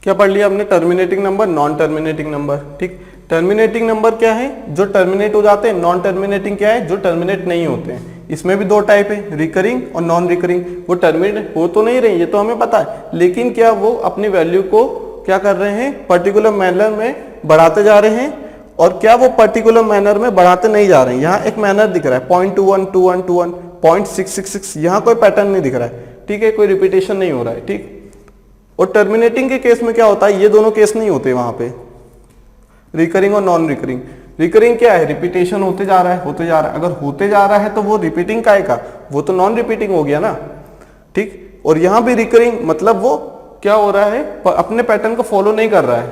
क्या पढ़ लिया हमने? Terminating number, non terminating number. ठीक, टर्मिनेटिंग नंबर क्या है? जो टर्मिनेट हो जाते हैं। नॉन टर्मिनेटिंग क्या है? जो टर्मिनेट नहीं होते हैं। इसमें भी दो टाइप है, रिकरिंग और नॉन रिकरिंग। वो टर्मिनेट हो तो नहीं रही, ये तो हमें पता है, लेकिन क्या वो अपनी वैल्यू को क्या कर रहे हैं? पर्टिकुलर मैनर में बढ़ाते जा रहे हैं, और क्या वो पर्टिकुलर मैनर में बढ़ाते नहीं जा रहे हैं। यहाँ एक मैनर दिख रहा है 0.212121 0.666, यहाँ कोई पैटर्न नहीं दिख रहा है। ठीक है, कोई रिपीटेशन नहीं हो रहा है। ठीक, और टर्मिनेटिंग के केस में क्या होता है? ये दोनों केस नहीं होते वहां पे, रिकरिंग और नॉन रिकरिंग। रिकरिंग क्या है? रिपीटेशन होते जा रहा है, होते जा रहा है। अगर होते जा रहा है तो वो रिपीटिंग का है, वो तो नॉन रिपीटिंग हो गया ना। ठीक, और यहां भी रिकरिंग मतलब वो क्या हो रहा है? अपने पैटर्न को फॉलो नहीं कर रहा है।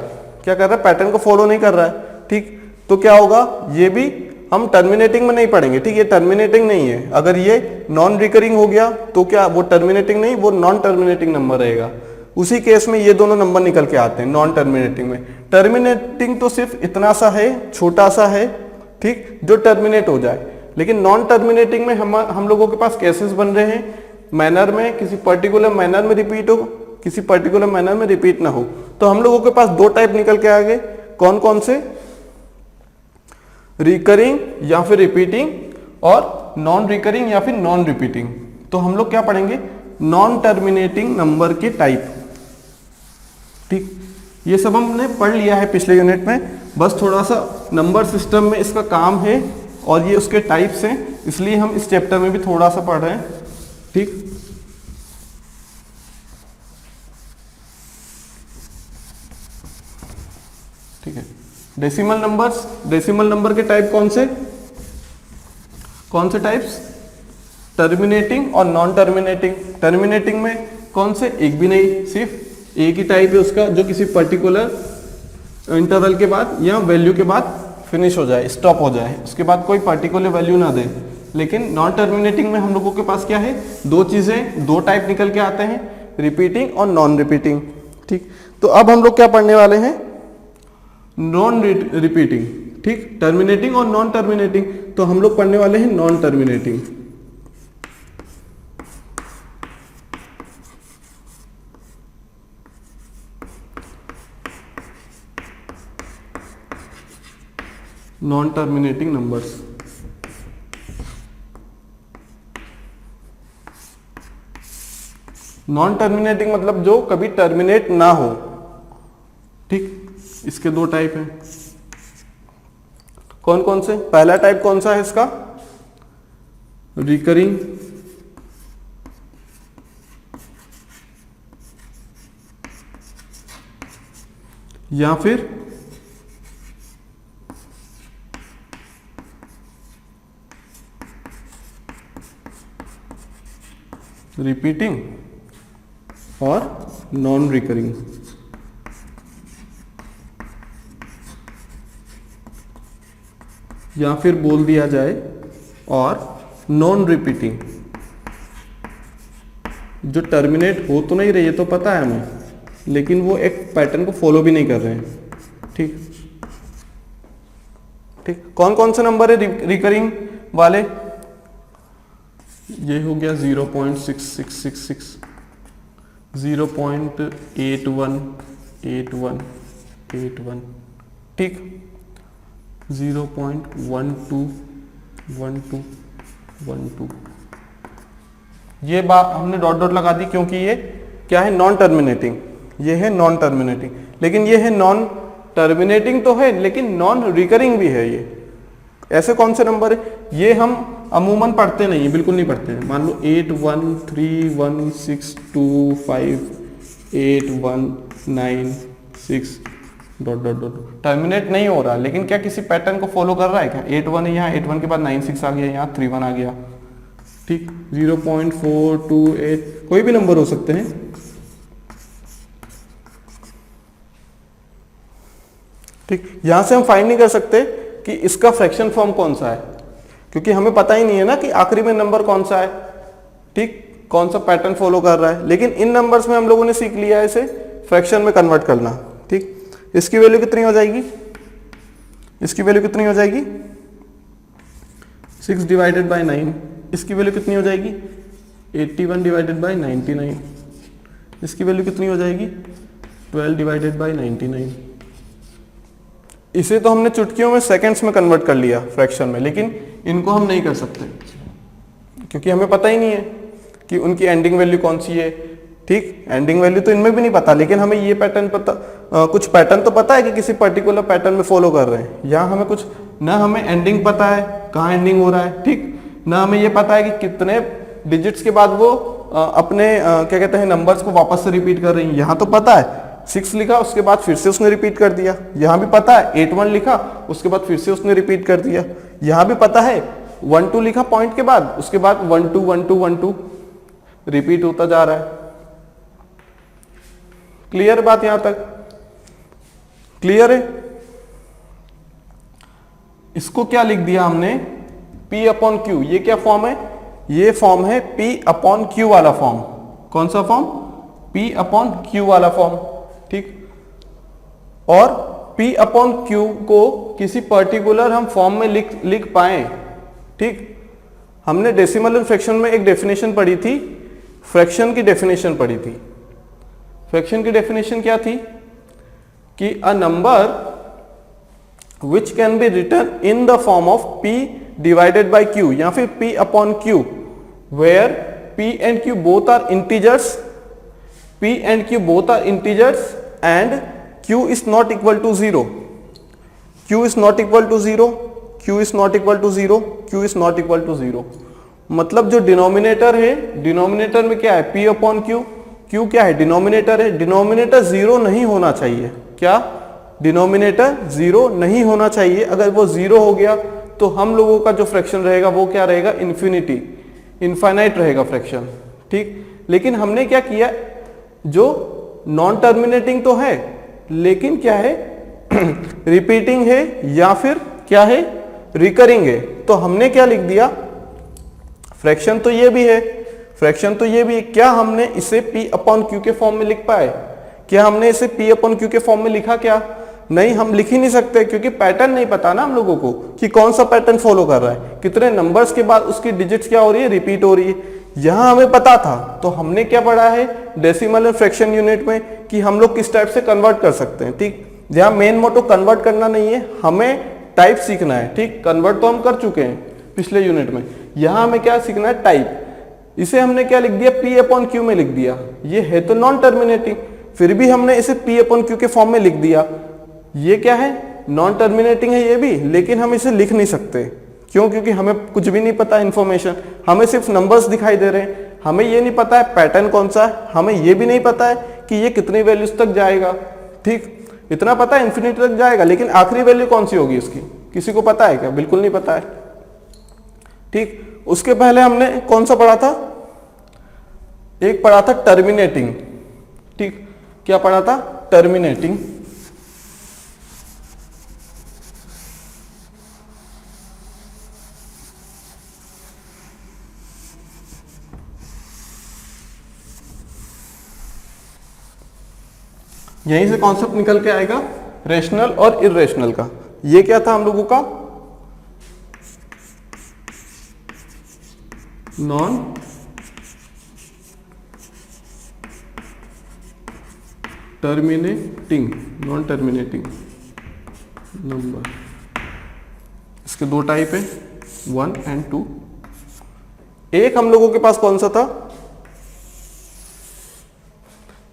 क्या कर रहा है? पैटर्न को फॉलो नहीं कर रहा है। ठीक, तो क्या होगा? ये भी हम टर्मिनेटिंग में नहीं पढ़ेंगे। ठीक, ये टर्मिनेटिंग नहीं है। अगर ये नॉन रिकरिंग हो गया तो क्या वो टर्मिनेटिंग नहीं, वो नॉन टर्मिनेटिंग नंबर रहेगा। उसी केस में ये दोनों नंबर निकल के आते हैं नॉन टर्मिनेटिंग में। टर्मिनेटिंग तो सिर्फ इतना सा है, छोटा सा है, ठीक, जो टर्मिनेट हो जाए। लेकिन नॉन टर्मिनेटिंग में हम लोगों के पास केसेस बन रहे हैं, मैनर में, किसी पर्टिकुलर मैनर में रिपीट हो, किसी पर्टिकुलर मैनर में रिपीट ना हो। तो हम लोगों के पास दो टाइप निकल के आ गए। कौन कौन से? रिकरिंग या फिर रिपीटिंग, और नॉन रिकरिंग या फिर नॉन रिपीटिंग। तो हम लोग क्या पढ़ेंगे? नॉन टर्मिनेटिंग नंबर के टाइप। ठीक, ये सब हमने पढ़ लिया है पिछले यूनिट में, बस थोड़ा सा नंबर सिस्टम में इसका काम है और ये उसके टाइप्स हैं, इसलिए हम इस चैप्टर में भी थोड़ा सा पढ़ रहे हैं। ठीक, ठीक है। डेसिमल नंबर्स, डेसिमल नंबर के टाइप कौन से? कौन से टाइप्स? टर्मिनेटिंग और नॉन टर्मिनेटिंग। टर्मिनेटिंग में कौन से? एक भी नहीं, सिर्फ एक ही टाइप है उसका, जो किसी पर्टिकुलर इंटरवल के बाद या वैल्यू के बाद फिनिश हो जाए, स्टॉप हो जाए, उसके बाद कोई पर्टिकुलर वैल्यू ना दे। लेकिन नॉन टर्मिनेटिंग में हम लोगों के पास क्या है? दो चीजें, दो टाइप निकल के आते हैं, रिपीटिंग और नॉन रिपीटिंग। ठीक, तो अब हम लोग क्या पढ़ने वाले हैं? Non repeating. ठीक, टर्मिनेटिंग और नॉन टर्मिनेटिंग, तो हम लोग पढ़ने वाले हैं non terminating. Non terminating numbers. Non terminating मतलब जो कभी टर्मिनेट ना हो। ठीक, इसके दो टाइप हैं। कौन कौन से? पहला टाइप कौन सा है इसका? रिकरिंग, या फिर रिपीटिंग और नॉन रिकरिंग। या फिर बोल दिया जाए और नॉन रिपीटिंग, जो टर्मिनेट हो तो नहीं रही है तो पता है हमें, लेकिन वो एक पैटर्न को फॉलो भी नहीं कर रहे हैं। ठीक, ठीक, कौन कौन से नंबर है रिकरिंग वाले? ये हो गया 0.6666, 0.818181, ठीक, 0.121212। ये बात हमने डॉट डॉट लगा दी क्योंकि ये क्या है? Non terminating. ये है नॉन टर्मिनेटिंग, लेकिन ये है नॉन टर्मिनेटिंग तो है, लेकिन नॉन रिकरिंग भी है। ये ऐसे कौन से नंबर है? ये हम अमूमन पढ़ते नहीं है, बिल्कुल नहीं पढ़ते हैं। मान लो 8131625819 डॉट डॉट डॉट, टर्मिनेट नहीं हो रहा, लेकिन क्या किसी पैटर्न को फॉलो कर रहा है क्या? 81 है यहाँ, 81 के बाद 96 आ गया, यहाँ 31 आ गया। ठीक, 0.428, कोई भी नंबर हो सकते हैं। ठीक, यहां से हम फाइंड नहीं कर सकते कि इसका फ्रैक्शन फॉर्म कौन सा है, क्योंकि हमें पता ही नहीं है ना कि आखिरी में नंबर कौन सा है। ठीक, कौन सा पैटर्न फॉलो कर रहा है। लेकिन इन नंबर्स में हम लोगों ने सीख लिया है इसे फ्रैक्शन में कन्वर्ट करना। ठीक, इसकी वैल्यू कितनी हो जाएगी? इसकी वैल्यू कितनी हो जाएगी? 6 डिवाइडेड बाई 9। इसकी वैल्यू कितनी हो जाएगी? 81 डिवाइडेड बाई 99। इसकी वैल्यू कितनी हो जाएगी? 12 डिवाइडेड बाई 99। इसे तो हमने चुटकियों में सेकंड्स में कन्वर्ट कर लिया फ्रैक्शन में, लेकिन इनको हम नहीं कर सकते क्योंकि हमें पता ही नहीं है कि उनकी एंडिंग वैल्यू कौन सी है। ठीक, एंडिंग वैल्यू तो इनमें भी नहीं पता, लेकिन हमें ये पैटर्न पता, कुछ पैटर्न तो पता है कि किसी पर्टिकुलर पैटर्न में फॉलो कर रहे हैं। यहाँ हमें कुछ, ना हमें एंडिंग पता है कहाँ एंडिंग हो रहा है, ठीक, ना हमें ये पता है कि कितने डिजिट्स के बाद वो अपने क्या कहते हैं नंबर्स को वापस से रिपीट कर रही है। यहाँ तो पता है 6 लिखा, उसके बाद फिर से उसने रिपीट कर दिया। यहाँ भी पता है 81 लिखा, उसके बाद फिर से उसने रिपीट कर दिया। यहाँ भी पता है 12 लिखा पॉइंट के बाद, उसके बाद 12 12 12 रिपीट होता जा रहा है। क्लियर बात यहां तक? क्लियर है? इसको क्या लिख दिया हमने, P अपॉन Q। ये क्या फॉर्म है? ये फॉर्म है P अपॉन Q वाला फॉर्म। कौन सा फॉर्म? P अपॉन Q वाला फॉर्म। ठीक, और P अपॉन Q को किसी पर्टिकुलर हम फॉर्म में लिख पाए। ठीक, हमने डेसिमल एंड फ्रैक्शन में एक डेफिनेशन पढ़ी थी, फ्रैक्शन की डेफिनेशन पढ़ी थी। फ्रैक्शन की डेफिनेशन क्या थी कि a number which can be written in the form of P divided by Q या फिर P upon Q where P and Q both are integers, P and Q both are integers and Q is not equal to 0. Q is not equal to 0. Q is not equal to 0. Q is not equal to 0. मतलब जो denominator है, denominator में क्या है? P upon Q। Q क्या है? Denominator है। Denominator 0 नहीं होना चाहिए। क्या? डिनोमिनेटर 0 नहीं होना चाहिए। अगर वो 0 हो गया तो हम लोगों का जो फ्रैक्शन रहेगा वो क्या रहेगा? इन्फिनिटी, इनफाइनाइट रहेगा फ्रैक्शन। ठीक, लेकिन हमने क्या किया, जो नॉन टर्मिनेटिंग तो है लेकिन क्या है रिपीटिंग है या फिर क्या है रिकरिंग है, तो हमने क्या लिख दिया, फ्रैक्शन तो ये भी है, फ्रैक्शन तो ये भी है, क्या हमने इसे P अपॉन Q के फॉर्म में लिख पाए? क्या हमने इसे P अपॉन Q के फॉर्म में लिखा? क्या नहीं, हम लिख ही नहीं सकते क्योंकि पैटर्न नहीं पता ना हम लोगों को कि कौन सा पैटर्न फॉलो कर रहा है, कितने नंबर्स के बाद उसकी डिजिट्स क्या हो रही है? रिपीट हो रही है। यहां हमें पता था तो हमने क्या पढ़ा है डेसिमल एंड फ्रैक्शन यूनिट में कि हम लोग किस टाइप से कन्वर्ट कर सकते हैं। ठीक, जहां मेन मोटो कन्वर्ट करना नहीं है, हमें टाइप सीखना है। ठीक, कन्वर्ट तो हम कर चुके हैं पिछले यूनिट में, यहां हमें क्या सीखना है? टाइप। इसे हमने क्या लिख दिया? P अपॉन Q में लिख दिया। ये है तो नॉन टर्मिनेटिंग, फिर भी हमने इसे P अपॉन Q के फॉर्म में लिख दिया। ये क्या है? नॉन टर्मिनेटिंग है ये भी, लेकिन हम इसे लिख नहीं सकते। क्यों? क्योंकि हमें कुछ भी नहीं पता इंफॉर्मेशन, हमें सिर्फ नंबर्स दिखाई दे रहे हैं, हमें ये नहीं पता है पैटर्न कौन सा है, हमें ये भी नहीं पता है कि ये कितनी वैल्यूज तक जाएगा। ठीक, इतना पता है इन्फिनिटी तक जाएगा, लेकिन आखिरी वैल्यू कौन सी होगी इसकी? किसी को पता है क्या? बिल्कुल नहीं पता है। ठीक, उसके पहले हमने कौन सा पढ़ा था? एक पढ़ा था टर्मिनेटिंग। ठीक, क्या पढ़ा था? टर्मिनेटिंग। यहीं से कॉन्सेप्ट निकल के आएगा रेशनल और इर्रेशनल का। ये क्या था हम लोगों का? Non terminating, non terminating number. इसके दो टाइप है, 1 and 2। एक हम लोगों के पास कौन सा था?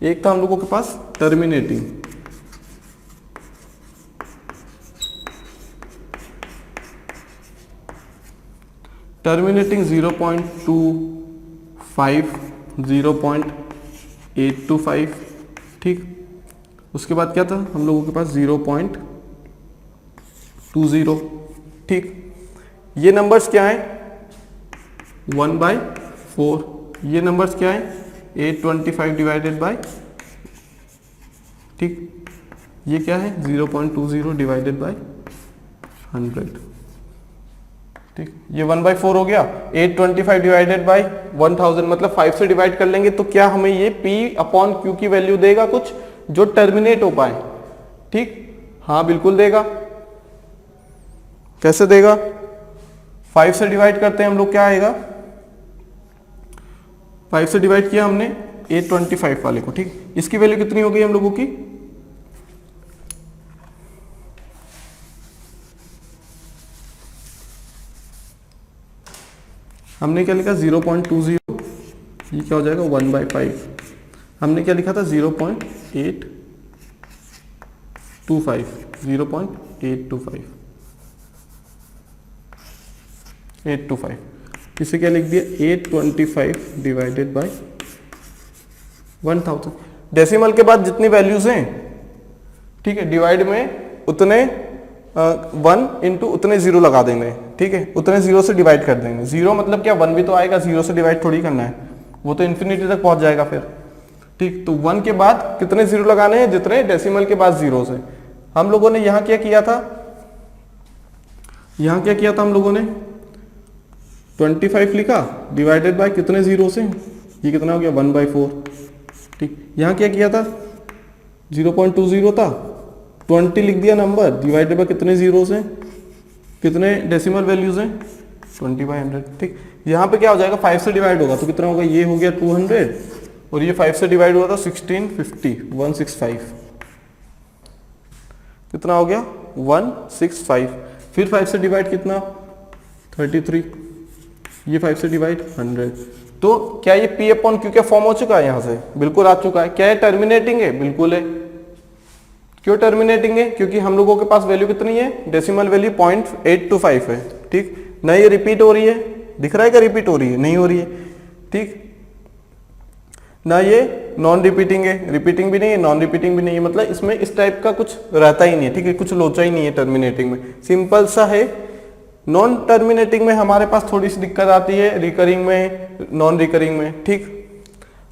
एक था हम लोगों के पास टर्मिनेटिंग। टर्मिनेटिंग 0.25, 0.825। ठीक, उसके बाद क्या था हम लोगों के पास? 0.20। ठीक, ये नंबर्स क्या है? 1/4। ये नंबर्स क्या है? 825 डिवाइडेड बाय, ठीक, ये क्या है? 0.20 डिवाइडेड बाय 100। ठीक, ये 1/4 हो गया। 825 डिवाइडेड बाय 1000 मतलब 5 से डिवाइड कर लेंगे तो क्या हमें ये P अपॉन Q की वैल्यू देगा कुछ जो टर्मिनेट हो पाए? ठीक, हाँ बिल्कुल देगा। कैसे देगा? 5 से डिवाइड करते हैं हम लोग, क्या आएगा? 5 से डिवाइड किया हमने 825 वाले को, ठीक। इसकी वैल्यू कितनी हो गई हम लोगों की, हमने क्या लिखा 0.20, ये क्या हो जाएगा 1/5। हमने क्या लिखा था 0.825, 825, इसे क्या लिख दिया 825 डिवाइडेड बाय 1000। डेसिमल के बाद जितनी वैल्यूज हैं, ठीक है, डिवाइड में उतने 1 इंटू उतने जीरो लगा देंगे, ठीक है, उतने जीरो से डिवाइड कर देंगे। जीरो मतलब क्या, 1 भी तो आएगा, जीरो से डिवाइड थोड़ी करना है, वो तो इन्फिनिटी तक पहुंच जाएगा फिर, ठीक। तो 1 के बाद कितने जीरो लगाने हैं, जितने डेसिमल के बाद जीरो से। हम लोगों ने यहाँ क्या किया था, यहाँ क्या किया था हम लोगों ने 25 लिखा डिवाइडेड बाय कितने जीरो से, ये कितना हो गया 1/4, ठीक। यहाँ क्या किया था 0.20 था, 20 लिख दिया नंबर, डिवाइडेड बाय कितने जीरो से, कितने डेसिमल वैल्यूज हैं 20/100, ठीक। यहाँ पे क्या हो जाएगा 5 से डिवाइड होगा तो कितना होगा, ये हो गया 200 और ये 5 से डिवाइड हुआ था 1650, 165, कितना हो गया 165। फिर 5 से डिवाइड कितना 33, ये 5 से डिवाइड 100। तो क्या ये P अपॉन Q का फॉर्म हो चुका है, यहां से बिल्कुल आ चुका है। क्या है टर्मिनेटिंग है, बिल्कुल है। क्यों टर्मिनेटिंग है, क्योंकि हम लोगों के पास वैल्यू कितनी है, डेसिमल वैल्यू 0.825 है, ठीक। ना ये रिपीट हो रही है, दिख रहा है क्या रिपीट हो रही है, नहीं हो रही है, ठीक। ना ये नॉन रिपीटिंग है, रिपीटिंग भी नहीं है, नॉन रिपीटिंग भी नहीं है, मतलब इसमें इस टाइप का कुछ रहता ही नहीं है, ठीक है, कुछ लोचा ही नहीं है टर्मिनेटिंग में, सिंपल सा है। नॉन टर्मिनेटिंग में हमारे पास थोड़ी सी दिक्कत आती है, रिकरिंग में, नॉन रिकरिंग में, ठीक।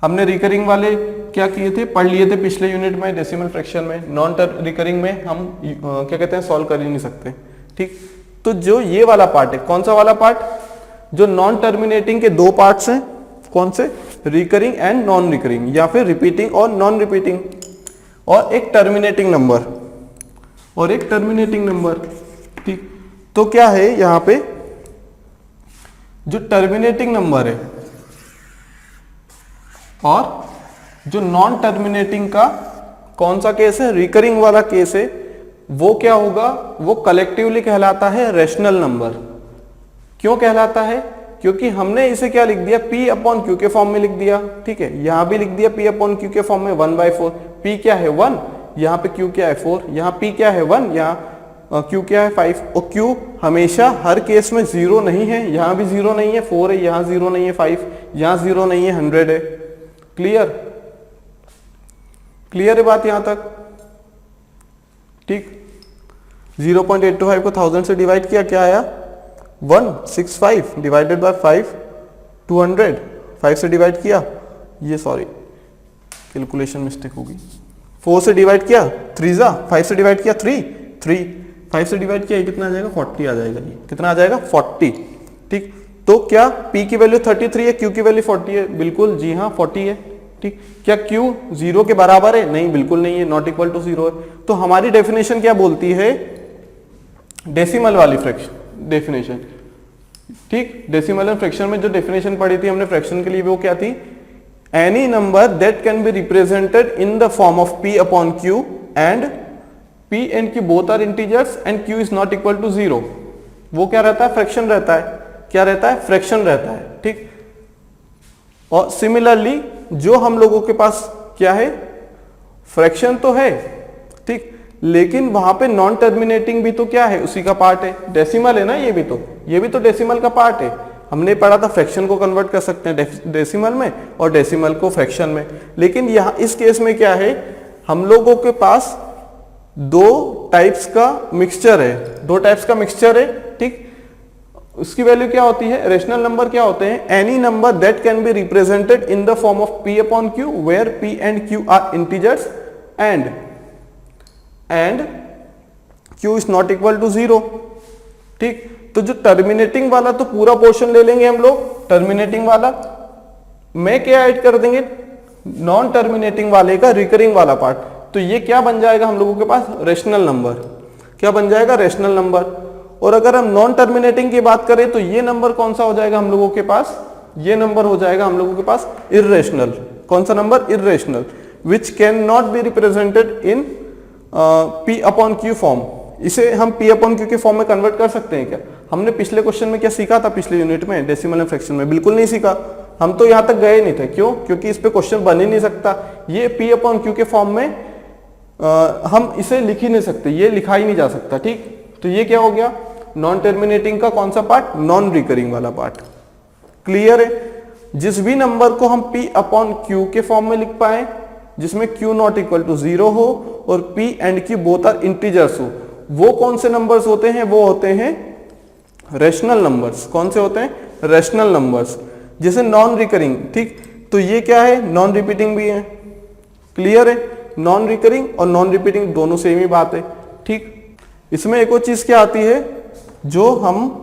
हमने रिकरिंग वाले क्या किए थे, पढ़ लिए थे पिछले यूनिट में डेसिमल फ्रैक्शन में। नॉन रिकरिंग में हम क्या कहते हैं, सॉल्व कर ही नहीं सकते, ठीक। तो जो ये वाला पार्ट है, कौन सा वाला पार्ट, जो नॉन टर्मिनेटिंग के दो पार्ट्स हैं, कौन से, रिकरिंग एंड नॉन रिकरिंग, या फिर रिपीटिंग और नॉन रिपीटिंग, और एक टर्मिनेटिंग नंबर, और एक टर्मिनेटिंग नंबर, ठीक। तो क्या है यहां पे, जो टर्मिनेटिंग नंबर है और जो नॉन टर्मिनेटिंग का कौन सा केस है, रिकरिंग वाला केस है, वो क्या होगा, वो कलेक्टिवली कहलाता है रैशनल नंबर। क्यों कहलाता है, क्योंकि हमने इसे क्या लिख दिया, P अपॉन Q के फॉर्म में लिख दिया, ठीक है। यहां भी लिख दिया P अपॉन Q के फॉर्म में 1/4। P क्या है 1, यहाँ पे Q क्या है 4, यहाँ P क्या है 1, यहाँ Q क्या है 5, और Q हमेशा हर केस में 0 नहीं है, यहाँ भी 0 नहीं है, 4 है, यहाँ 0 नहीं है, 5, यहाँ 0 नहीं है, 100 है। क्लियर, क्लियर है बात यहां तक, ठीक। 0.825 को 1000 से डिवाइड किया, क्या आया 165 डिवाइडेड बाय 5, 200, 5 से डिवाइड किया, ये सॉरी कैलकुलेशन मिस्टेक होगी, 4 से डिवाइड किया 3 जा, 5 से डिवाइड किया 3, 5 से डिवाइड किया, ये कितना आ जाएगा 40 आ जाएगा, ये कितना आ जाएगा 40, ठीक। तो क्या P की वैल्यू 33 है, Q की वैल्यू 40 है, बिल्कुल जी हाँ 40 है, ठीक। क्या Q 0 के बराबर है, नहीं बिल्कुल नहीं है, नॉट इक्वल टू 0 है। तो हमारी डेफिनेशन क्या बोलती है, डेसिमल वाली फ्रैक्शन डेफिनेशन, ठीक। डेसिमल एंड फ्रैक्शन में जो डेफिनेशन पढ़ी थी हमने फ्रैक्शन के लिए, वो क्या थी, any number that can be represented in the form of P upon Q and P and Q both are integers and Q is not equal to 0, वो क्या रहता है, फ्रैक्शन रहता है। क्या रहता है, फ्रैक्शन रहता है, ठीक। और सिमिलरली जो हम लोगों के पास क्या है, फ्रैक्शन तो है, ठीक, लेकिन वहां पे नॉन टर्मिनेटिंग भी तो क्या है, उसी का पार्ट है, डेसिमल है ना, ये भी तो डेसिमल का पार्ट है। हमने पढ़ा था फ्रैक्शन को कन्वर्ट कर सकते हैं डेसिमल में और डेसिमल को फ्रैक्शन में, लेकिन यहाँ इस केस में क्या है, हम लोगों के पास दो टाइप्स का मिक्सचर है, ठीक। उसकी वैल्यू क्या होती है, रेशनल नंबर क्या होते हैं, any number that can be represented in the form of P upon Q where P and Q are integers and Q is not equal to 0, ठीक। तो जो टर्मिनेटिंग वाला तो पूरा पोर्शन ले लेंगे हम लोग, टर्मिनेटिंग वाला में क्या ऐड कर देंगे, नॉन टर्मिनेटिंग वाले का रिकरिंग वाला पार्ट, तो ये क्या बन जाएगा हम लोगों के पास, रेशनल नंबर। क्या बन जाएगा, रेशनल नंबर। और अगर हम नॉन टर्मिनेटिंग की बात करें तो ये नंबर कौन सा हो जाएगा हम लोगों के पास, ये नंबर हो जाएगा हम लोगों के पास इर्रेशनल। कौन सा number? Irrational, which can not be represented in P upon Q form. इसे हम P अपॉन Q के फॉर्म में कन्वर्ट कर सकते हैं क्या? हमने पिछले क्वेश्चन में क्या सीखा था, पिछले यूनिट में डेसिमल एंड फ्रैक्शन में? बिल्कुल नहीं सीखा, हम तो यहाँ तक गए नहीं थे। क्यों? क्योंकि इस पे क्वेश्चन बन ही नहीं सकता। ये P अपॉन Q के फॉर्म में हम इसे लिख ही नहीं सकते, ये लिखा ही नहीं जा सकता। ठीक, तो ये क्या हो गया? नॉन टर्मिनेटिंग का कौन सा पार्ट? नॉन रिकरिंग वाला पार्ट। क्लियर है? जिस भी नंबर को हम P अपॉन Q के फॉर्म में लिख पाए, जिसमें Q नॉट इक्वल टू 0 हो और P and Q both are integers हो, वो कौन से नंबर्स होते हैं? वो होते हैं रेशनल नंबर्स। कौन से होते हैं? Rational numbers. जैसे नॉन रिकरिंग, ठीक, तो ये क्या है? नॉन रिपीटिंग भी है। क्लियर है? नॉन रिकरिंग और नॉन रिपीटिंग दोनों सेम ही बात है। ठीक, इसमें एक और चीज क्या आती है, जो हम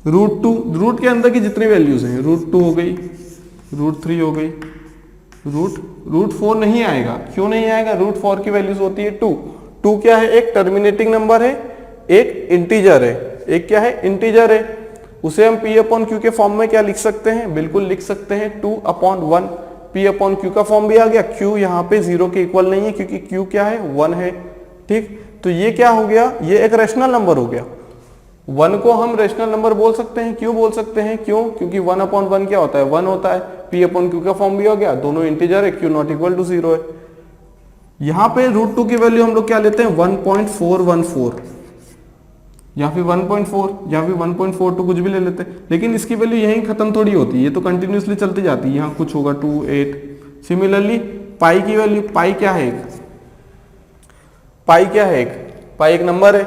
रूट के अंदर की जितनी वैल्यूज हैं, √2 हो गई, √3 हो गई, रूट 4 नहीं आएगा। क्यों नहीं आएगा? √4 की वैल्यूज होती है 2। 2 क्या है? एक टर्मिनेटिंग नंबर है, एक इंटीजर है। एक क्या है? इंटीजर है। उसे हम P अपॉन Q के फॉर्म में क्या लिख सकते हैं? बिल्कुल लिख सकते हैं 2 अपॉन 1। P अपॉन Q का फॉर्म भी आ गया। Q यहाँ पे 0 के इक्वल नहीं है, क्योंकि Q क्या है? 1 है। ठीक, तो ये क्या हो गया? ये एक रेशनल नंबर हो गया। 1 को हम रेशनल नंबर बोल सकते हैं। क्यों बोल सकते हैं? क्यों? क्योंकि 1 अपॉन 1 क्या होता है? 1 होता है। P अपॉन Q का फॉर्म भी हो गया, दोनों इंटीजर है, Q नॉट इक्वल टू 0 है। यहाँ पे √2 की वैल्यू हम लोग क्या लेते हैं? 1.414 या फिर 1.4 या फिर 1.42 कुछ भी ले लेते हैं। लेकिन इसकी वैल्यू यहीं खत्म थोड़ी होती है, ये तो कंटिन्यूसली चलती जाती है। यहाँ कुछ होगा 2, 8। सिमिलरली पाई की वैल्यू, पाई क्या है? पाई क्या है? पाई एक नंबर है।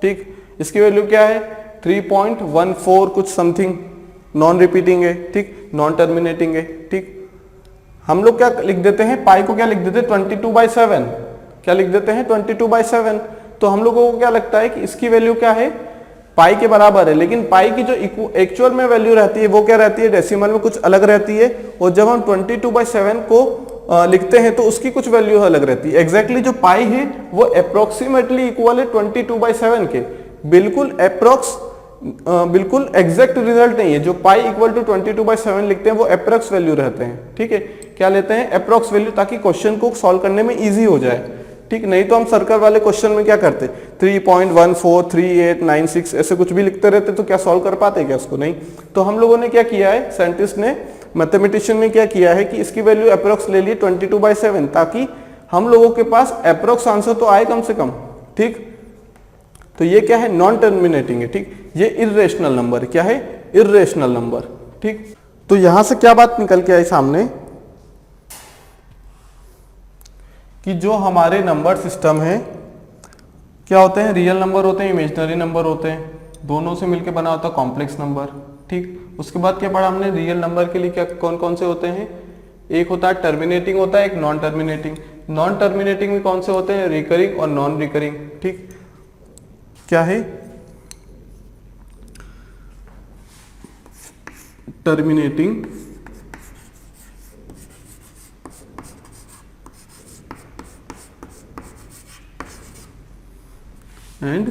ठीक, इसकी वैल्यू क्या है? 3.14 कुछ समथिंग, नॉन रिपीटिंग है। ठीक, नॉन टर्मिनेटिंग है। ठीक, हम लोग क्या लिख देते हैं? पाई को क्या लिख देते हैं? 22/7। क्या लिख देते हैं? 22/7। तो हम लोगों को क्या लगता है कि इसकी वैल्यू क्या है? पाई के बराबर है। लेकिन पाई की जो एक्चुअल में वैल्यू रहती है वो क्या रहती है? डेसिमल में कुछ अलग रहती है। और जब हम 22/7 को लिखते हैं तो उसकी कुछ वैल्यू अलग रहती है। एग्जैक्टली जो पाई है वो अप्रोक्सीमेटली इक्वल है 22/7 के। बिल्कुल अप्रोक्स, बिल्कुल एग्जैक्ट रिजल्ट नहीं है। जो पाई इक्वल टू 22/7 लिखते हैं वो अप्रोक्स वैल्यू रहते हैं। ठीक है, क्या लेते हैं? अप्रोक्स वैल्यू, ताकि क्वेश्चन को सॉल्व करने में इजी हो जाए। ठीक, नहीं तो हम सर्कल वाले क्वेश्चन में क्या करते? 3.143896 ऐसे कुछ भी लिखते रहते, तो क्या सॉल्व कर पाते क्या उसको? नहीं। तो हम लोगों ने क्या किया है, साइंटिस्ट ने, मैथमेटिशियन ने क्या किया है कि इसकी वैल्यू अप्रोक्स ले ली 22/7, ताकि हम लोगों के पास अप्रोक्स आंसर तो आए कम से कम। ठीक, तो ये क्या है? नॉन टर्मिनेटिंग है। ठीक, ये इर्रेशनल नंबर। क्या है? Irrational number. ठीक, तो यहां से क्या बात निकल के आई सामने कि जो हमारे नंबर सिस्टम है क्या होते हैं? रियल नंबर होते हैं, इमेजिनरी नंबर होते हैं, दोनों से मिलकर बना होता है कॉम्प्लेक्स नंबर। ठीक, उसके बाद क्या पढ़ा हमने? रियल नंबर के लिए क्या कौन कौन से होते हैं? एक होता है टर्मिनेटिंग, होता है एक नॉन टर्मिनेटिंग। नॉन टर्मिनेटिंग में कौन से होते हैं? रिकरिंग और नॉन रिकरिंग। ठीक, क्या है? Terminating and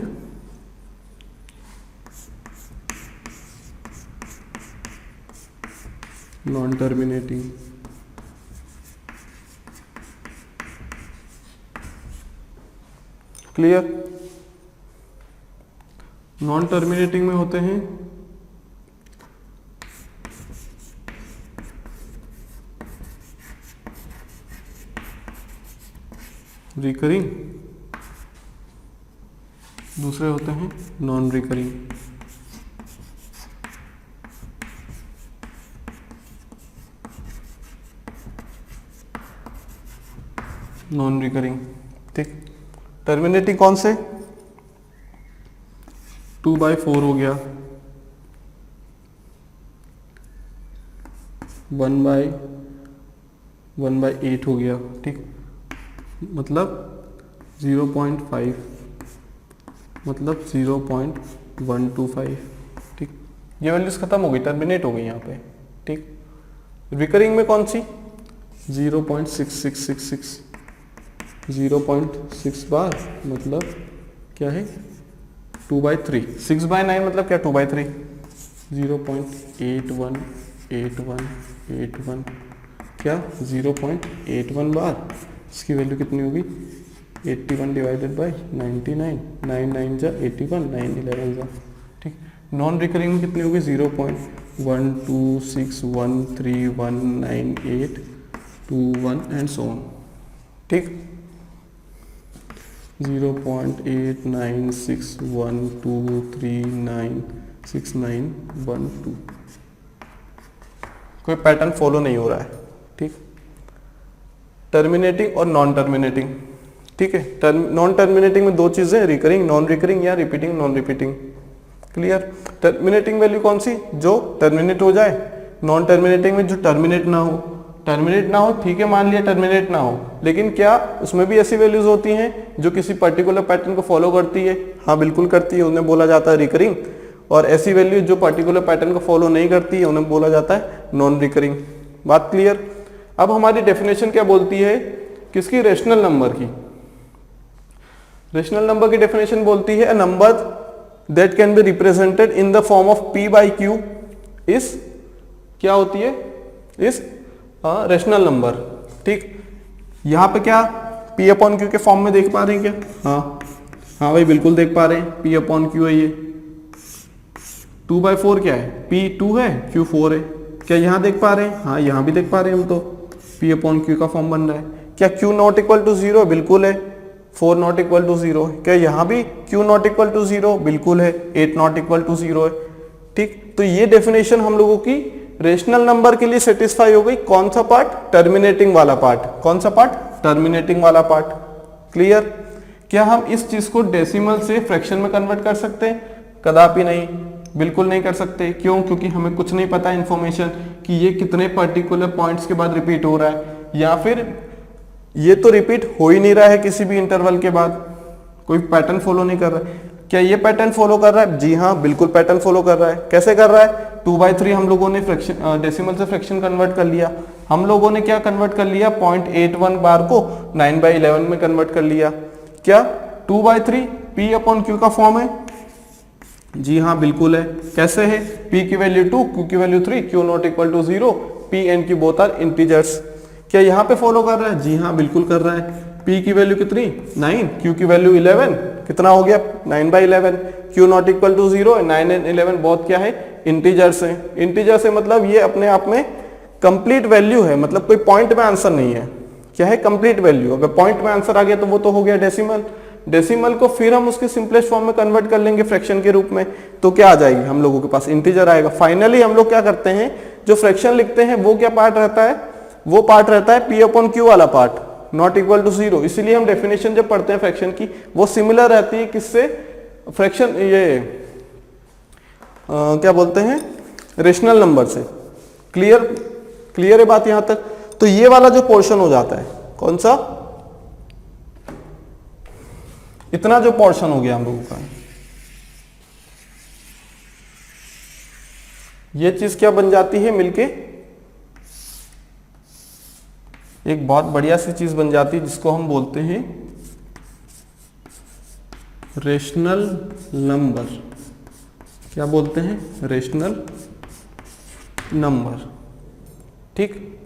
non terminating. Clear? Non terminating में होते हैं रिकरिंग, दूसरे होते हैं नॉन रिकरिंग। Non recurring. ठीक, टर्मिनेटिंग कौन से? 2/4 हो गया, 1/8 हो गया। ठीक, मतलब 0.5, मतलब 0.125। ठीक, ये वैल्यूज खत्म हो गई, टर्मिनेट हो गई यहाँ पे। ठीक, रिकरिंग में कौन सी? 0.6666, 0.6 बार, मतलब क्या है? 2/3। 6/9 मतलब क्या? 2/3। 0.818181, क्या 0.81 बार, इसकी वैल्यू कितनी होगी 81 डिवाइडेड बाई 99, 9 9 जा 81, 9 11 जा, ठीक। नॉन रिकरिंग में कितनी होगी 0.126131981 एंड सो ऑन, ठीक। 0.8961239691 कोई पैटर्न फॉलो नहीं हो रहा है, ठीक। टर्मिनेटिंग और नॉन टर्मिनेटिंग, ठीक है। नॉन टर्मिनेटिंग में दो चीजें, रिकरिंग नॉन रिकरिंग या repeating non repeating, clear. Terminating value कौन सी, जो टर्मिनेट हो जाए। नॉन टर्मिनेटिंग में जो टर्मिनेट ना हो, टर्मिनेट ना हो, ठीक है, मान लिया टर्मिनेट ना हो, लेकिन क्या उसमें भी ऐसी वैल्यूज होती हैं जो किसी पर्टिकुलर पैटर्न को फॉलो करती है, हाँ बिल्कुल करती है, उन्हें बोला जाता है रिकरिंग। और ऐसी वैल्यू जो पर्टिकुलर पैटर्न को फॉलो नहीं करती है उन्हें बोला जाता है नॉन रिकरिंग। बात क्लियर। अब हमारी डेफिनेशन क्या बोलती है, किसकी, रेशनल नंबर की। रेशनल नंबर की डेफिनेशन बोलती है a number that can be represented in the form of p by q is, क्या होती है, इज रेशनल नंबर, ठीक। यहां पे क्या p अपॉन q के फॉर्म में देख पा रहे हैं क्या, हाँ भाई बिल्कुल देख पा रहे हैं, p अपॉन q है ये। 2/4 क्या है, p 2 है, q 4 है, क्या यहां देख पा रहे हैं, हाँ यहां भी देख पा रहे हैं हम तो, p अपॉन q का फॉर्म बन रहा है। क्या q नॉट इक्वल टू 0, बिल्कुल है। 4 नॉट इक्वल टू 0, क्या यहाँ भी q नॉट इक्वल टू 0, बिल्कुल है। 8 नॉट इक्वल टू 0 है, ठीक। तो ये डेफिनेशन हम लोगों की रेशनल नंबर के लिए सेटिस्फाई हो गई। कौन सा पार्ट, टर्मिनेटिंग वाला पार्ट। कौन सा पार्ट, टर्मिनेटिंग वाला पार्ट, क्लियर। क्या हम इस चीज को डेसिमल से फ्रैक्शन में कन्वर्ट कर सकते हैं, कदापि नहीं, बिल्कुल नहीं कर सकते। क्यों, क्योंकि हमें कुछ नहीं पता इंफॉर्मेशन कि ये कितने पर्टिकुलर पॉइंट्स के बाद रिपीट हो रहा है, या फिर ये तो रिपीट हो ही नहीं रहा है किसी भी इंटरवल के बाद, कोई पैटर्न फॉलो नहीं कर रहा है। क्या ये पैटर्न फॉलो कर रहा है, जी हाँ बिल्कुल पैटर्न फॉलो कर रहा है। कैसे कर रहा है, 2/3 हम लोगों ने फ्रैक्शन डेसिमल से फ्रैक्शन कन्वर्ट कर लिया। हम लोगों ने क्या कन्वर्ट कर लिया, 0.81 बार को 9/11 में कन्वर्ट कर लिया। क्या 2/3 p अपॉन q का फॉर्म है, जी हाँ बिल्कुल है। कैसे है, p की वैल्यू 2, q की value 3, q not equal to 0, p and q both are integers. क्या यहाँ पे फॉलो कर रहा है, जी हाँ बिल्कुल कर रहा है। p की वैल्यू कितनी, 9, q की वैल्यू 11, कितना हो गया 9/11, q not equal to 0, 9 and 11 बहुत क्या है, इंटीजर्स है। इंटीजर्स है मतलब ये अपने आप में कंप्लीट वैल्यू है, मतलब कोई पॉइंट में आंसर नहीं है, क्या है, कंप्लीट वैल्यू। अगर पॉइंट में आंसर आ गया तो वो तो हो गया डेसिमल। डेसिमल को फिर हम उसके सिंपलेस्ट फॉर्म में कन्वर्ट कर लेंगे फ्रैक्शन के रूप में, तो क्या आ जाएगी, हम लोगों के पास इंटीजर आएगा। फाइनली हम लोग क्या करते हैं, जो फ्रैक्शन लिखते हैं वो क्या पार्ट रहता है, वो पार्ट रहता है p अपॉन q वाला पार्ट, नॉट इक्वल टू 0। इसीलिए हम डेफिनेशन जब पढ़ते हैं फ्रैक्शन की वो सिमिलर रहती है किससे, फ्रैक्शन ये क्या बोलते हैं, रेशनल नंबर से। क्लियर, क्लियर है बात यहां तक। तो ये वाला जो पोर्शन हो जाता है, कौन सा, इतना जो पोर्शन हो गया हम लोगों का, ये चीज क्या बन जाती है, मिलके एक बहुत बढ़िया सी चीज बन जाती है जिसको हम बोलते हैं रेशनल नंबर। क्या बोलते हैं, रेशनल नंबर, ठीक।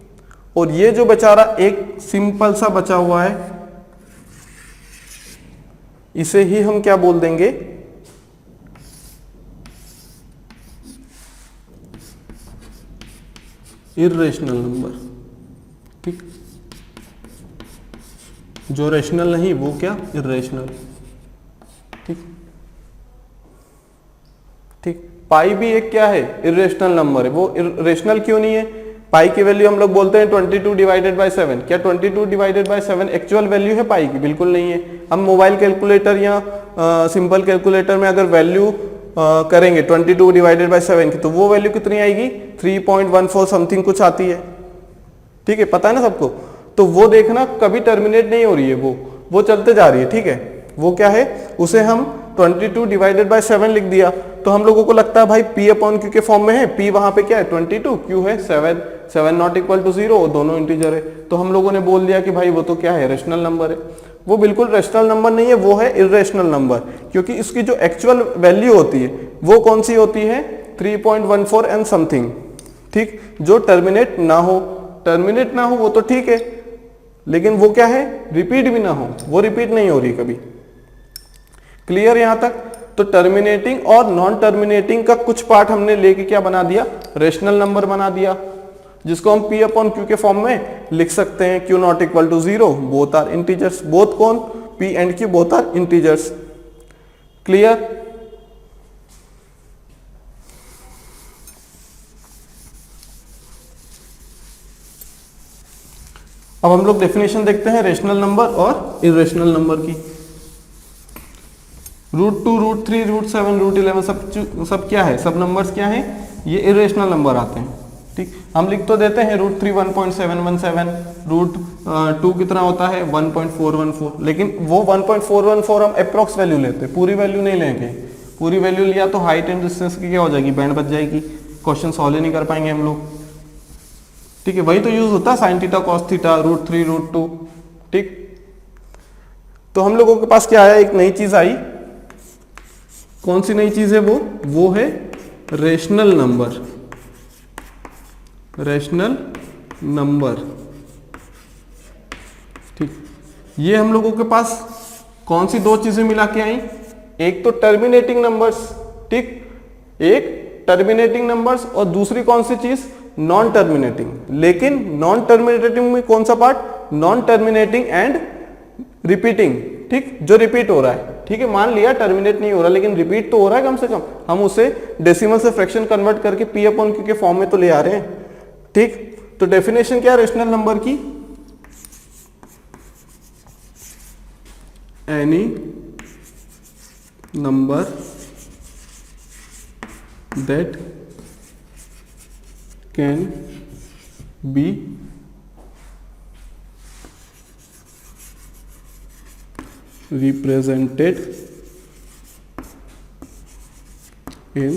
और ये जो बेचारा एक सिंपल सा बचा हुआ है, इसे ही हम क्या बोल देंगे, इर्रेशनल नंबर, ठीक। जो रेशनल नहीं वो क्या, इर्रेशनल, ठीक ठीक। पाई भी एक क्या है, इर्रेशनल नंबर है। वो रेशनल क्यों नहीं है, पाई की वैल्यू हम लोग बोलते हैं 22 डिवाइडेड बाय 7। क्या 22 डिवाइडेड बाय 7 एक्चुअल वैल्यू है पाई की, बिल्कुल नहीं है। हम मोबाइल कैलकुलेटर या सिंपल कैलकुलेटर में अगर वैल्यू करेंगे 22 डिवाइडेड बाय 7 की, तो वो वैल्यू कितनी आएगी, 3.14 समथिंग कुछ आती है, ठीक है, पता है ना सबको। तो वो देखना कभी टर्मिनेट नहीं हो रही है, वो चलते जा रही है, ठीक है। वो क्या है, उसे हम 22 डिवाइडेड बाय 7 लिख दिया, तो हम लोगों को लगता है भाई p अपॉन q के फॉर्म में है, p वहां पे क्या है 22, q है 7, 7 नॉट इक्वल टू 0, दोनों इंटीजर है। तो हम लोगों ने बोल दिया कि भाई वो तो क्या है, रेशनल नंबर है। वो बिल्कुल रेशनल नंबर नहीं है, वो है इर्रेशनल नंबर, क्योंकि इसकी जो एक्चुअल वैल्यू होती है वो कौन सी होती है, 3.14 एंड समथिंग, ठीक, जो टर्मिनेट ना हो। टर्मिनेट ना हो वो तो ठीक है, लेकिन वो क्या है, रिपीट भी ना हो, वो रिपीट नहीं हो रही कभी। क्लियर यहां तक? तो टर्मिनेटिंग और नॉन टर्मिनेटिंग का कुछ पार्ट हमने लेके क्या बना दिया, रेशनल नंबर बना दिया, जिसको हम P अपॉन Q के फॉर्म में लिख सकते हैं। Q not equal to 0, both are integers. Both कौन? P and Q both are integers. Clear? अब हम लोग डेफिनेशन देखते हैं रेशनल नंबर और इरेशनल नंबर की। √2, √3, √7, √11 सब क्या है, सब नंबर्स क्या है, ये इरेशनल नंबर आते हैं। ठीक, हम लिख तो देते हैं √3 1.717, √2 कितना होता है 1.414, लेकिन वो 1.414 हम अप्रॉक्स वैल्यू लेते हैं, पूरी वैल्यू नहीं लेंगे। पूरी वैल्यू लिया तो हाइट एंड डिस्टेंस की क्या हो जाएगी, बैंड बच जाएगी, क्वेश्चन सॉल्व ही नहीं कर पाएंगे हम लोग। ठीक है, वही तो यूज होता है साइन थीटा कॉस थीटा, √3 √2। ठीक, तो हम लोगों के पास क्या आया, एक नई चीज आई। कौन सी नई चीज है वो है रेशनल नंबर। रेशनल नंबर, ठीक, ये हम लोगों के पास कौन सी दो चीजें मिला के आई, एक तो टर्मिनेटिंग नंबर्स, ठीक, एक टर्मिनेटिंग नंबर्स और दूसरी कौन सी चीज, नॉन टर्मिनेटिंग। लेकिन नॉन टर्मिनेटिंग में कौन सा part, non terminating and repeating. ठीक, जो रिपीट हो रहा है, ठीक है, मान लिया टर्मिनेट नहीं हो रहा लेकिन रिपीट तो हो रहा है कम से कम, हम उसे डेसिमल से फ्रैक्शन कन्वर्ट करके P अपॉन Q के फॉर्म में तो ले आ रहे हैं। ठीक, तो डेफिनेशन क्या है रेशनल नंबर की, any number that can B represented in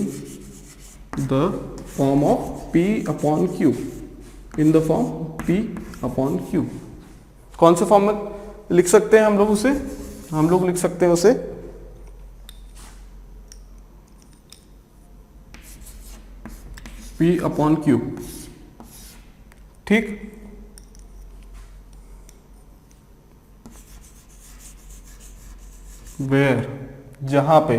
the form of P upon Q, in the form P upon Q। कौन से फॉर्म में लिख सकते हैं हम लोग उसे, हम लोग लिख सकते हैं उसे P upon Q। ठीक, वेयर, जहां पे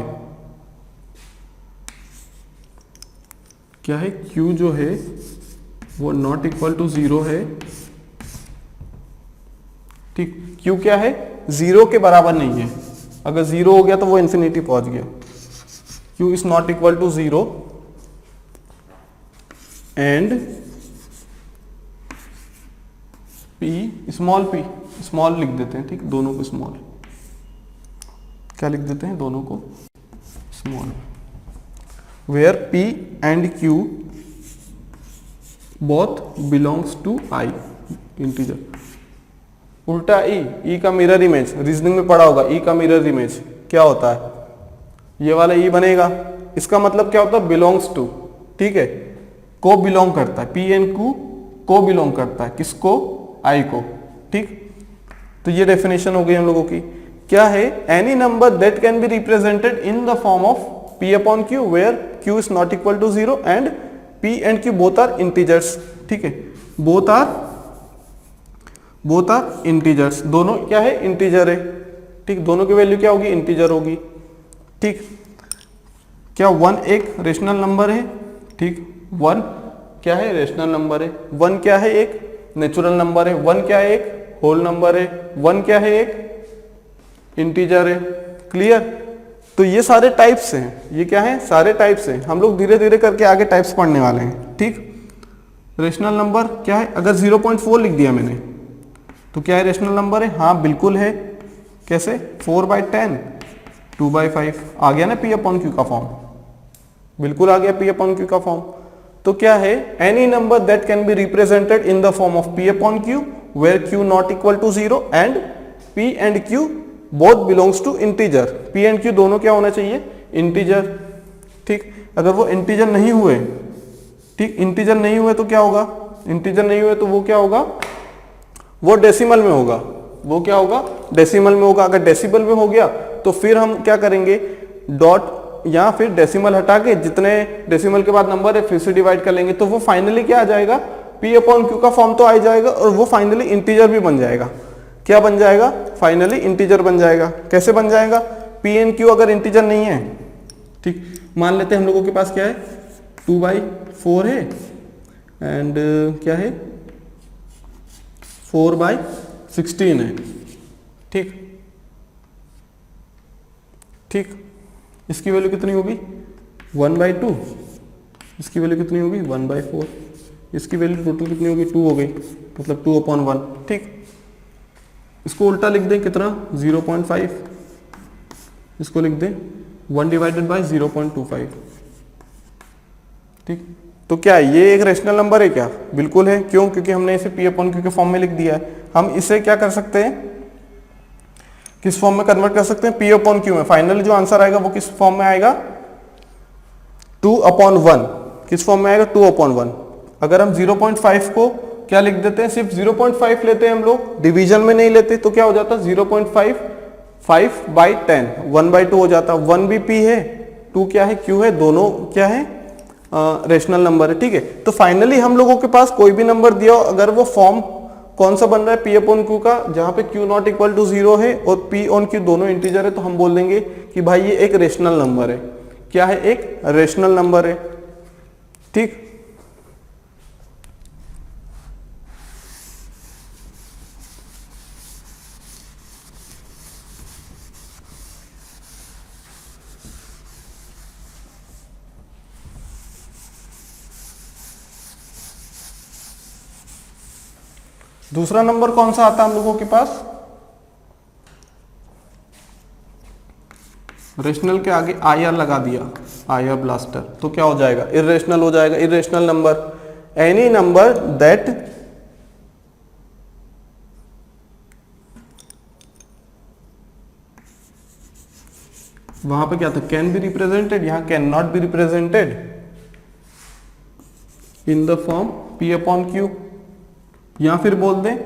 क्या है, Q जो है वो नॉट इक्वल टू 0 है। ठीक, Q क्या है, 0 के बराबर नहीं है, अगर 0 हो गया तो वो इंफिनिटी पहुंच गया। Q is not equal to 0 and P, small लिख देते हैं, ठीक, दोनों को स्मॉल, क्या लिख देते हैं, दोनों को small, where P and Q both belongs to I integer. उल्टा E का मिरर इमेज, रीजनिंग में पढ़ा होगा, E का मिरर इमेज क्या होता है, ये वाला E बनेगा, इसका मतलब क्या होता है, बिलोंग्स टू। ठीक है, को बिलोंग करता है, P एंड Q को बिलोंग करता है, किसको, I को। ठीक, तो ये डेफिनेशन हो गई हम लोगों की। क्या है, any number that can be represented in the form of P upon Q where Q is not equal to 0 and P and Q both are integers. ठीक है, बोथ आर इंटीजर्स, दोनों क्या है, इंटीजर है। ठीक, दोनों की वैल्यू क्या होगी, इंटीजर होगी। ठीक, क्या 1 एक रेशनल नंबर है, ठीक, 1 क्या है, रेशनल नंबर है, 1 क्या है, एक नेचुरल नंबर है, 1 क्या है, एक होल नंबर है, 1 क्या है, एक इंटीजर है। क्लियर? तो ये सारे टाइप्स हैं, ये क्या है, सारे टाइप्स हैं। हम लोग धीरे धीरे करके आगे टाइप्स पढ़ने वाले हैं। ठीक, रेशनल नंबर क्या है, अगर 0.4 लिख दिया मैंने तो क्या है, रेशनल नंबर है, हाँ बिल्कुल है। कैसे, 4/10 2/5 आ गया ना P अपॉन Q का फॉर्म, बिल्कुल आ गया P अपॉन Q का फॉर्म। तो क्या है, any number that can be represented in the form of P upon Q where Q not equal to 0 and P and Q both belongs to integer. P and Q दोनों क्या होना चाहिए, integer. ठीक, अगर वो इंटीजर नहीं हुए, ठीक, इंटीजर नहीं हुए तो क्या होगा, इंटीजर नहीं हुए तो वो क्या होगा, वो डेसिमल में होगा, वो क्या होगा, डेसिमल में होगा। अगर डेसिमल में हो गया तो फिर हम क्या करेंगे, डॉट या फिर डेसिमल हटा के जितने डेसिमल के बाद नंबर है फिर से डिवाइड कर लेंगे, तो वो फाइनली क्या आ जाएगा, P अपॉन Q का फॉर्म तो आ जाएगा और वो फाइनली इंटीजर भी बन जाएगा। क्या बन जाएगा? फाइनली इंटीजर बन जाएगा। कैसे बन जाएगा? P एंड Q अगर इंटीजर नहीं है, ठीक, मान लेते हैं हम लोगों के पास क्या है, 2/4 है एंड क्या है 4/16 है, ठीक ठीक। इसकी वैल्यू कितनी होगी? 1/2। इसकी वैल्यू कितनी होगी? 1/4। इसकी वैल्यू टोटल कितनी होगी? 2 हो गई, मतलब 2/1, ठीक। इसको उल्टा लिख दें कितना? 0.5। इसको लिख दें 1/0.25, ठीक। तो क्या ये एक रेशनल नंबर है क्या? बिल्कुल है। क्यों? क्योंकि हमने इसे P अपॉन Q के फॉर्म में लिख दिया है। हम इसे क्या कर सकते हैं, किस फॉर्म में कन्वर्ट कर सकते हैं? P अपॉन Q में। फाइनली जो आंसर आएगा वो किस फॉर्म में आएगा? 2/1। किस फॉर्म में आएगा? 2/1। अगर हम 0.5 को क्या लिख देते हैं, सिर्फ 0.5 लेते हैं हम लोग, डिवीजन में नहीं लेते, तो क्या हो जाता? 0.5 5/10, 1/2 हो जाता। 1 भी P है, 2 क्या है? Q है। दोनों क्या है? रेशनल नंबर है, ठीक है। तो फाइनली हम लोगों के पास कोई भी नंबर दिया हो, अगर वो फॉर्म कौन सा बन रहा है? P अपॉन Q का, जहां पे Q नॉट इक्वल टू 0 है और P ऑन Q दोनों इंटीजर है, तो हम बोल देंगे कि भाई ये एक रेशनल नंबर है। क्या है? एक रेशनल नंबर है, ठीक। दूसरा नंबर कौन सा आता है हम लोगों के पास? रेशनल के आगे IR लगा दिया, IR ब्लास्टर, तो क्या हो जाएगा? इरेशनल हो जाएगा। Irrational number, any number that वहां पे क्या था? कैन बी रिप्रेजेंटेड, यहां can not be represented in the form P upon Q, या फिर बोल दें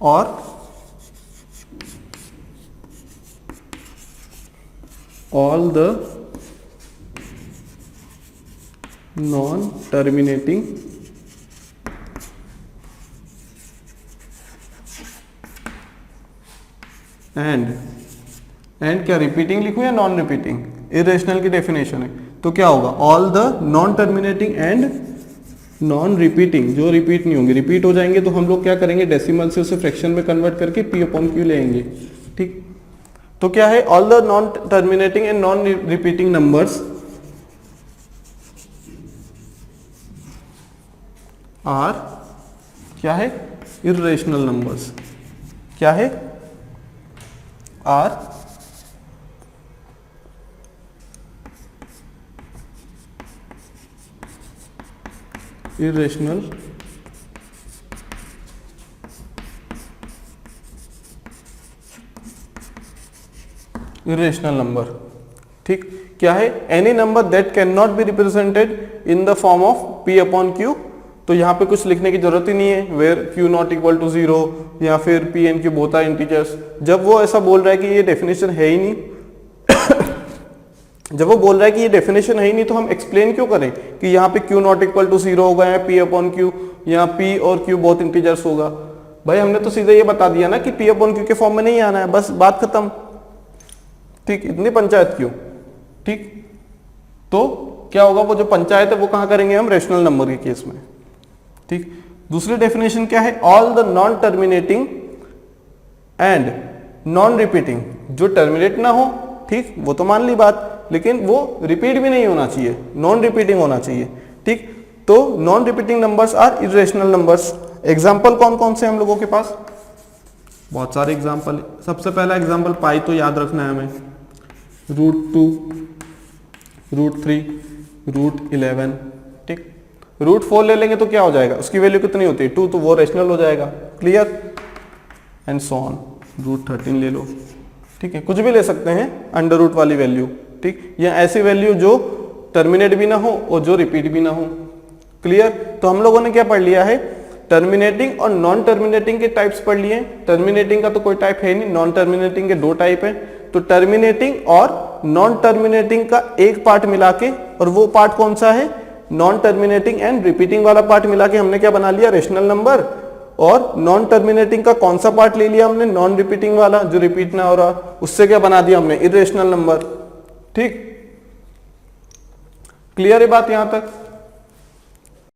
और all the non terminating and क्या रिपीटिंग लिखूं या नॉन रिपीटिंग? इरेशनल की डेफिनेशन है, तो क्या होगा? All the non terminating and non repeating, जो रिपीट नहीं होंगे, रिपीट हो जाएंगे तो हम लोग क्या करेंगे? डेसिमल से उसे फ्रैक्शन में कन्वर्ट करके P अपॉन Q लेंगे, ठीक। तो क्या है? All the non terminating and non repeating numbers are क्या है? Irrational numbers. क्या है? आर इरेशनल इरेशनल नंबर, ठीक। क्या है? Any number that can not be represented in the form of P upon Q। तो यहाँ पे कुछ लिखने की जरूरत ही नहीं है, where Q not equal to 0 या फिर P and Q both are integers. जब वो ऐसा बोल रहा है कि ये डेफिनेशन है ही नहीं जब वो बोल रहा है कि ये डेफिनेशन है ही नहीं, तो हम एक्सप्लेन क्यों करें कि यहाँ पे Q नॉट इक्वल टू 0 होगा या P अपॉन Q, या P और Q बोथ इंटीजर्स होगा। भाई हमने तो सीधे ये बता दिया ना कि P अपॉन Q के फॉर्म में नहीं आना है, बस बात खत्म, ठीक। इतनी पंचायत क्यों, ठीक। तो क्या होगा? वो जो पंचायत है वो कहाँ करेंगे हम? रेशनल नंबर के केस में, ठीक। दूसरी डेफिनेशन क्या है? All the non terminating and non repeating, जो टर्मिनेट ना हो, ठीक, वो तो मान ली बात, लेकिन वो रिपीट भी नहीं होना चाहिए, नॉन रिपीटिंग होना चाहिए, ठीक। तो non repeating numbers are irrational numbers. Example कौन कौन से हम लोगों के पास? बहुत सारे एग्जाम्पल। सबसे पहला एग्जाम्पल पाई तो याद रखना है हमें, √2, √3, √11, ठीक। √4 ले लेंगे तो क्या हो जाएगा? उसकी वैल्यू कितनी होती है? 2, तो वो रेशनल हो जाएगा, क्लियर, एंड सो ऑन। √13 ले लो, ठीक है, कुछ भी ले सकते हैं अंडर रूट वाली वैल्यू, ठीक, या ऐसी वैल्यू जो टर्मिनेट भी ना हो और जो रिपीट भी ना हो, क्लियर। तो हम लोगों ने क्या पढ़ लिया है? टर्मिनेटिंग और नॉन टर्मिनेटिंग के टाइप्स पढ़ लिए। टर्मिनेटिंग का तो कोई टाइप है नहीं, नॉन टर्मिनेटिंग के 2 टाइप है। तो टर्मिनेटिंग और नॉन टर्मिनेटिंग का एक पार्ट मिला के, और वो पार्ट कौन सा है? नॉन टर्मिनेटिंग एंड रिपीटिंग वाला पार्ट मिला के हमने क्या बना लिया, रेशनल नंबर। और नॉन टर्मिनेटिंग का कौन सा पार्ट ले लिया हमने, नॉन रिपीटिंग वाला जो रिपीट ना हो रहा, उससे क्या बना दिया हमने, इरेशनल नंबर। ठीक, क्लियर है बात यहां तक।